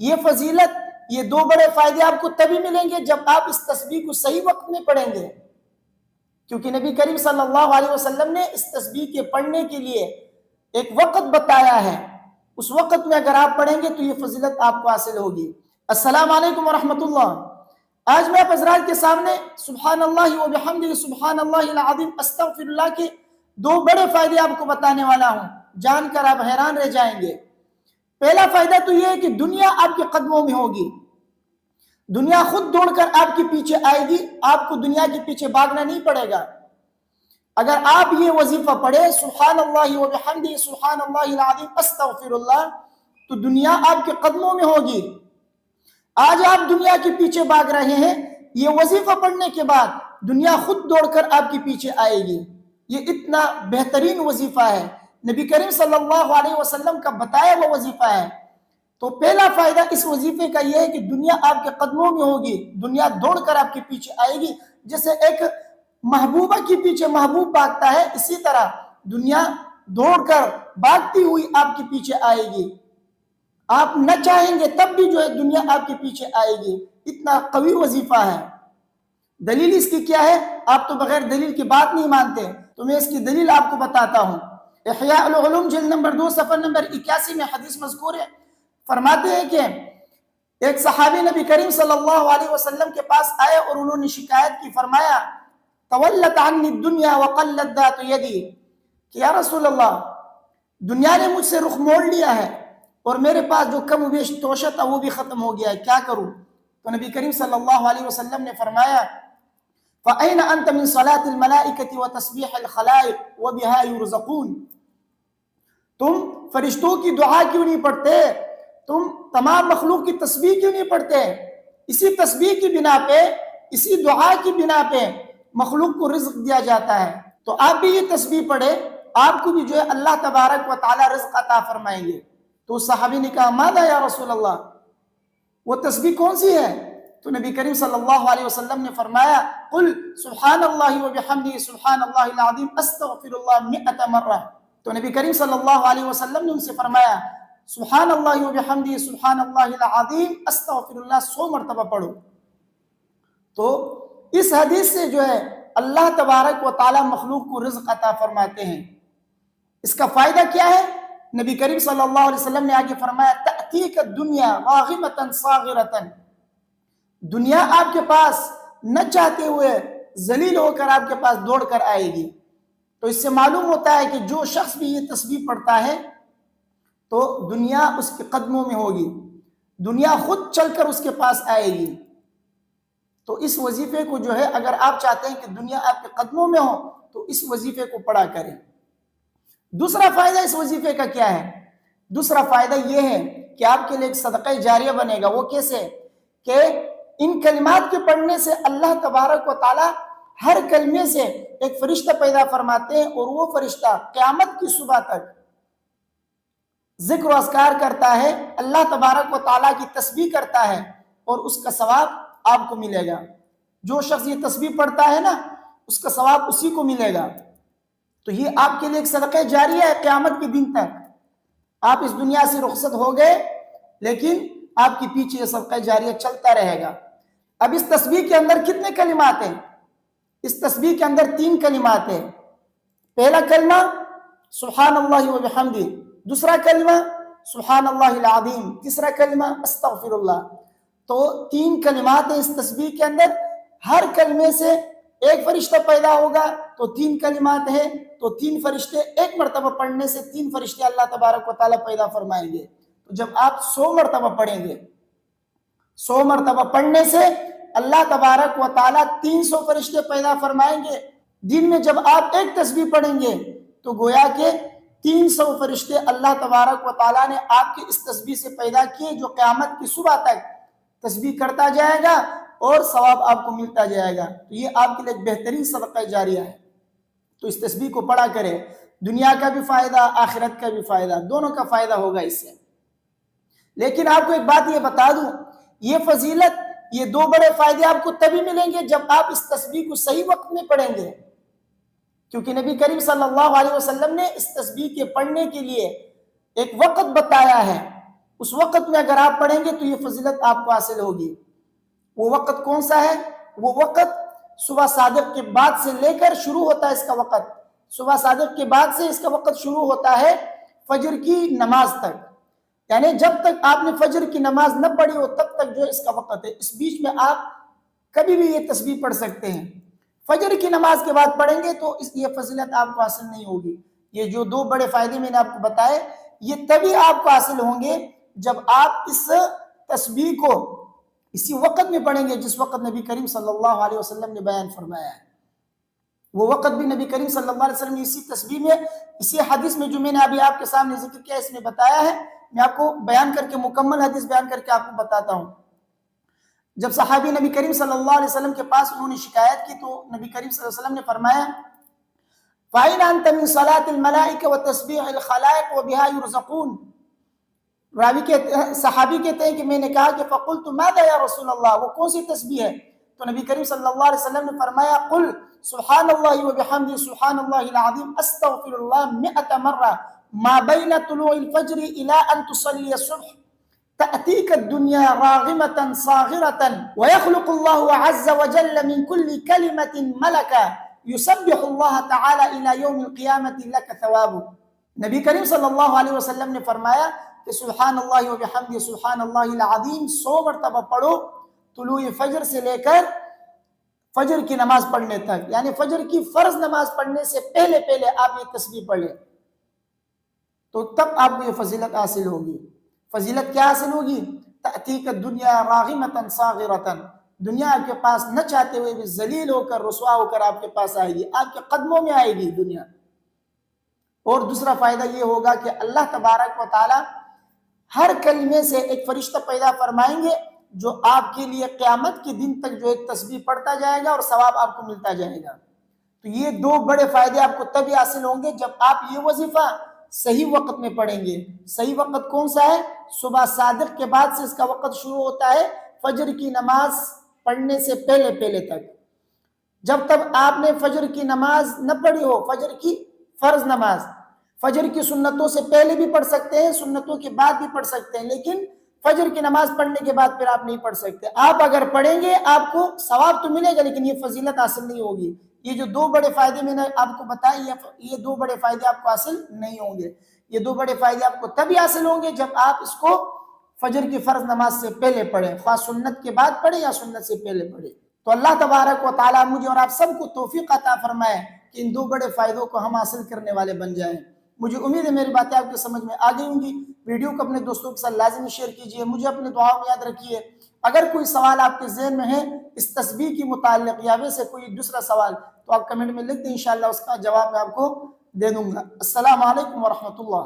یہ فضیلت، یہ دو بڑے فائدے آپ کو تبھی ملیں گے جب آپ اس تسبیح کو صحیح وقت میں پڑھیں گے، کیونکہ نبی کریم صلی اللہ علیہ وسلم نے اس تسبیح کے پڑھنے کے لیے ایک وقت بتایا ہے، اس وقت میں اگر آپ پڑھیں گے تو یہ فضیلت آپ کو حاصل ہوگی۔ السلام علیکم ورحمۃ اللہ۔ آج میں آپ حضرات کے سامنے سبحان اللہ و بحمدہ سبحان اللہ العظیم استغفر اللہ کے دو بڑے فائدے آپ کو بتانے والا ہوں، جان کر آپ حیران رہ جائیں گے۔ پہلا فائدہ تو یہ ہے کہ دنیا آپ کے قدموں میں ہوگی، دنیا خود دوڑ کر آپ کے پیچھے آئے گی، آپ کو دنیا کے پیچھے بھاگنا نہیں پڑے گا۔ اگر آپ یہ وظیفہ پڑھے سبحان اللہ و بحمدہ سبحان اللہ العظیم استغفر اللہ، تو دنیا آپ کے قدموں میں ہوگی۔ آج آپ دنیا کے پیچھے بھاگ رہے ہیں، یہ وظیفہ پڑھنے کے بعد دنیا خود دوڑ کر آپ کے پیچھے آئے گی۔ یہ اتنا بہترین وظیفہ ہے، نبی کریم صلی اللہ علیہ وسلم کا بتایا وہ وظیفہ ہے۔ تو پہلا فائدہ اس وظیفے کا یہ ہے کہ دنیا آپ کے قدموں میں ہوگی، دنیا دوڑ کر آپ کے پیچھے آئے گی۔ جیسے ایک محبوبہ کے پیچھے محبوب بھاگتا ہے، اسی طرح دنیا دوڑ کر بھاگتی ہوئی آپ کے پیچھے آئے گی۔ آپ نہ چاہیں گے تب بھی جو ہے دنیا آپ کے پیچھے آئے گی، اتنا قوی وظیفہ ہے۔ دلیل اس کی کیا ہے؟ آپ تو بغیر دلیل کی بات نہیں مانتے، تو میں اس کی دلیل آپ کو بتاتا ہوں۔ احیاء العلوم جلد نمبر 2 صفحہ نمبر 81 میں حدیث مذکور ہے، فرماتے ہیں کہ ایک صحابی نبی کریم صلی اللہ علیہ وسلم کے پاس آئے اور انہوں نے شکایت کی، فرمایا تولت عنی الدنیا وقلت ذات یدی، کہ یا رسول اللہ دنیا نے مجھ سے رخ موڑ لیا ہے اور میرے پاس جو کم و بیش توشہ تھا وہ بھی ختم ہو گیا ہے، کیا کروں؟ تو نبی کریم صلی اللہ علیہ وسلم نے فرمایا فَأَيْنَ أَنْتَ مِنْ صَلَاةِ الْمَلَائِكَةِ وَتَسْبِيحِ الْخَلَائِقِ وَبِهَا يُرْزَقُونَ، تم فرشتوں کی دعا کیوں نہیں پڑھتے؟ تم تمام مخلوق کی تسبیح کیوں نہیں پڑھتے؟ اسی تسبیح کی بنا پہ، اسی دعا کی بنا پہ مخلوق کو رزق دیا جاتا ہے۔ تو آپ بھی یہ تسبیح پڑھے، آپ کو بھی جو ہے اللہ تبارک و تعالی رزق عطا فرمائیں گے۔ تو صحابی نے کہا ماذا یا رسول اللہ، وہ تسبیح کون سی ہے؟ تو نبی کریم صلی اللہ علیہ وسلم نے فرمایا قل سبحان اللہ و بحمدہ سبحان اللہ العظیم استغفر اللہ 100 مرہ۔ تو نبی کریم صلی اللہ علیہ وسلم نے ان سے فرمایا سبحان اللہ و بحمدہ سبحان اللہ العظیم استغفر اللہ 100 مرتبہ پڑھو۔ تو اس حدیث سے جو ہے اللہ تبارک و تعالی مخلوق کو رزق عطا فرماتے ہیں۔ اس کا فائدہ کیا ہے؟ نبی کریم صلی اللہ علیہ وسلم نے آگے فرمایا تأتیک الدنیا راغمۃ صاغرۃ، دنیا آپ کے پاس نہ چاہتے ہوئے ذلیل ہو کر آپ کے پاس دوڑ کر آئے گی۔ تو اس سے معلوم ہوتا ہے کہ جو شخص بھی یہ تسبیح پڑھتا ہے تو دنیا اس کے قدموں میں ہوگی، دنیا خود چل کر اس کے پاس آئے گی۔ تو اس وظیفے کو جو ہے اگر آپ چاہتے ہیں کہ دنیا آپ کے قدموں میں ہو تو اس وظیفے کو پڑھا کریں۔ دوسرا فائدہ اس وظیفے کا کیا ہے؟ دوسرا فائدہ یہ ہے کہ آپ کے لیے ایک صدقہ جاریہ بنے گا۔ وہ کیسے؟ کہ ان کلمات کے پڑھنے سے اللہ تبارک و تعالی ہر کلمے سے ایک فرشتہ پیدا فرماتے ہیں، اور وہ فرشتہ قیامت کی صبح تک ذکر و اذکار کرتا ہے، اللہ تبارک و تعالیٰ کی تسبیح کرتا ہے، اور اس کا ثواب آپ کو ملے گا۔ جو شخص یہ تسبیح پڑھتا ہے نا اس کا ثواب اسی کو ملے گا۔ تو یہ آپ کے لیے ایک صدقہ جاریہ ہے قیامت کے دن تک۔ آپ اس دنیا سے رخصت ہو گئے لیکن آپ کے پیچھے یہ صدقہ جاریہ چلتا رہے گا۔ اب اس تسبیح کے اندر کتنے کلمات ہیں؟ اس تسبیح کے اندر 3 کلمات ہیں۔ پہلا کلمہ سبحان اللہ و بحمدہ، دوسرا کلمہ سبحان اللہ العظیم، تیسرا کلمہ استغفر اللہ۔ تو 3 کلمات ہیں اس تسبیح کے اندر، ہر کلمے سے ایک فرشتہ پیدا ہوگا، تو 3 کلمات ہیں، تو 3 فرشتے ایک مرتبہ پڑھنے سے 3 فرشتے اللہ تبارک و تعالیٰ پیدا فرمائیں گے۔ تو جب آپ 100 مرتبہ پڑھیں گے، 100 مرتبہ پڑھنے سے اللہ تبارک و تعالیٰ 300 فرشتے پیدا فرمائیں گے۔ دن میں جب آپ ایک تسبیح پڑھیں گے تو گویا کہ 300 فرشتے اللہ تبارک و تعالیٰ نے آپ کی اس تسبیح سے پیدا کیے، جو قیامت کی صبح تک تسبیح کرتا جائے گا اور ثواب آپ کو ملتا جائے گا۔ تو یہ آپ کے لیے ایک بہترین صدقہ جاریہ ہے۔ تو اس تسبیح کو پڑھا کریں، دنیا کا بھی فائدہ، آخرت کا بھی فائدہ، دونوں کا فائدہ ہوگا اس سے۔ لیکن آپ کو ایک بات یہ بتا دوں، یہ فضیلت، یہ 2 بڑے فائدے آپ کو تبھی ملیں گے جب آپ اس تسبیح کو صحیح وقت میں پڑھیں گے، کیونکہ نبی کریم صلی اللہ علیہ وسلم نے اس تسبیح کے پڑھنے کے لیے ایک وقت بتایا ہے، اس وقت میں اگر آپ پڑھیں گے تو یہ فضیلت آپ کو حاصل ہوگی۔ وہ وقت کون سا ہے؟ وہ وقت صبح صادق کے بعد سے لے کر شروع ہوتا ہے اس کا وقت، صبح صادق کے بعد سے اس کا وقت شروع ہوتا ہے فجر کی نماز تک، یعنی جب تک آپ نے فجر کی نماز نہ پڑھی ہو تب تک جو اس کا وقت ہے۔ اس بیچ میں آپ کبھی بھی یہ تسبیح پڑھ سکتے ہیں۔ فجر کی نماز کے بعد پڑھیں گے تو یہ فضیلت آپ کو حاصل نہیں ہوگی۔ یہ جو دو بڑے فائدے میں نے آپ کو بتائے یہ تبھی آپ کو حاصل ہوں گے جب آپ اس تسبیح کو اسی وقت میں پڑھیں گے جس وقت نبی کریم صلی اللہ علیہ وسلم نے بیان فرمایا ہے۔ وہ وقت بھی نبی کریم صلی اللہ علیہ وسلم نے اسی تسبیح میں، اسی حدیث میں جو میں نے ابھی آپ کے سامنے ذکر کیا اس میں بتایا ہے، میں آپ کو بیان کر کے مکمل حدیث بیان کر کے آپ کو بتاتا ہوں۔ جب صحابی نبی کریم صلی اللہ علیہ وسلم کے پاس انہوں نے شکایت کی تو نبی کریم صلی اللہ علیہ وسلم نے فرمایا فَإِنْ أَنْتَ مِنْ صَلَاةِ الْمَلَائِكَ وَتَسْبِيحِ الْخَلَائِقِ وَبِهَا يُرْزَقُونَ۔ راوی کہتے ہیں، صحابی کہتے ہیں کہ میں نے کہا کہ فَقُلْتُ مَاذَا يَا رسول اللہ، وہ کون سی تسبیح ہے؟ تو نبی کریم صلی اللہ علیہ وسلم نے فرمایا قُلْ سبحان اللہ وبحمدہ سبحان اللہ العظیم استغفر اللہ 100 مرہ ما بین طلوع الفجر الى ان تصلی الصبح تأتیک الدنیا راغمة صاغرة ويخلق الله عز وجل من كل كلمة ملكا يسبح الله تعالی الى یوم القیامة لك ثواب۔ نبی کریم صلی اللہ علیہ وسلم نے فرمایا کہ سبحان اللہ وبحمدہ سبحان اللہ العظیم 100 مرتبہ پڑھو طلوع فجر سے لے کر فجر کی نماز پڑھنے تک، یعنی فجر کی فرض نماز پڑھنے سے پہلے پہلے آپ یہ تسبیح پڑھ لیں تو تب آپ کو یہ فضیلت حاصل ہوگی۔ فضیلت کیا حاصل ہوگی؟ تأتیک الدنیا راغمة صاغرة، دنیا آپ کے پاس نہ چاہتے ہوئے بھی ذلیل ہو کر رسوا ہو کر آپ کے پاس آئے گی، آپ کے قدموں میں آئے گی دنیا۔ اور دوسرا فائدہ یہ ہوگا کہ اللہ تبارک و تعالی ہر کلمے سے ایک فرشتہ پیدا فرمائیں گے جو آپ کے لیے قیامت کے دن تک جو ایک تسبیح پڑھتا جائے گا اور ثواب آپ کو ملتا جائے گا۔ تو یہ دو بڑے فائدے آپ کو تبھی حاصل ہوں گے جب آپ یہ وظیفہ صحیح وقت میں پڑھیں گے۔ صحیح وقت کون سا ہے؟ صبح صادق کے بعد سے اس کا وقت شروع ہوتا ہے فجر کی نماز پڑھنے سے پہلے پہلے تک۔ جب تک آپ نے فجر کی نماز نہ پڑھی ہو، فجر کی فرض نماز، فجر کی سنتوں سے پہلے بھی پڑھ سکتے ہیں، سنتوں کے بعد بھی پڑھ سکتے ہیں، لیکن فجر کی نماز پڑھنے کے بعد پھر آپ نہیں پڑھ سکتے۔ آپ اگر پڑھیں گے آپ کو ثواب تو ملے گا لیکن یہ فضیلت حاصل نہیں ہوگی۔ یہ جو دو بڑے فائدے میں نے آپ کو بتائے یہ دو بڑے فائدے آپ کو حاصل نہیں ہوں گے۔ یہ دو بڑے فائدے آپ کو تبھی حاصل ہوں گے جب آپ اس کو فجر کی فرض نماز سے پہلے پڑھیں، خواہ سنت کے بعد پڑھیں یا سنت سے پہلے پڑھیں۔ تو اللہ تبارک و تعالیٰ مجھے اور آپ سب کو توفیق عطا فرمائے کہ ان دو بڑے فائدوں کو ہم حاصل کرنے والے بن جائیں۔ مجھے امید ہے میری باتیں آپ کے سمجھ میں آ گئی ہوں گی۔ ویڈیو کو اپنے دوستوں کے ساتھ لازمی شیئر کیجئے، مجھے اپنے دعاؤں میں یاد رکھیے۔ اگر کوئی سوال آپ کے ذہن میں ہے اس تسبیح کی متعلق یا ویسے کوئی دوسرا سوال تو آپ کمنٹ میں لکھ دیں، انشاءاللہ اس کا جواب میں آپ کو دے دوں گا۔ السلام علیکم ورحمۃ اللہ۔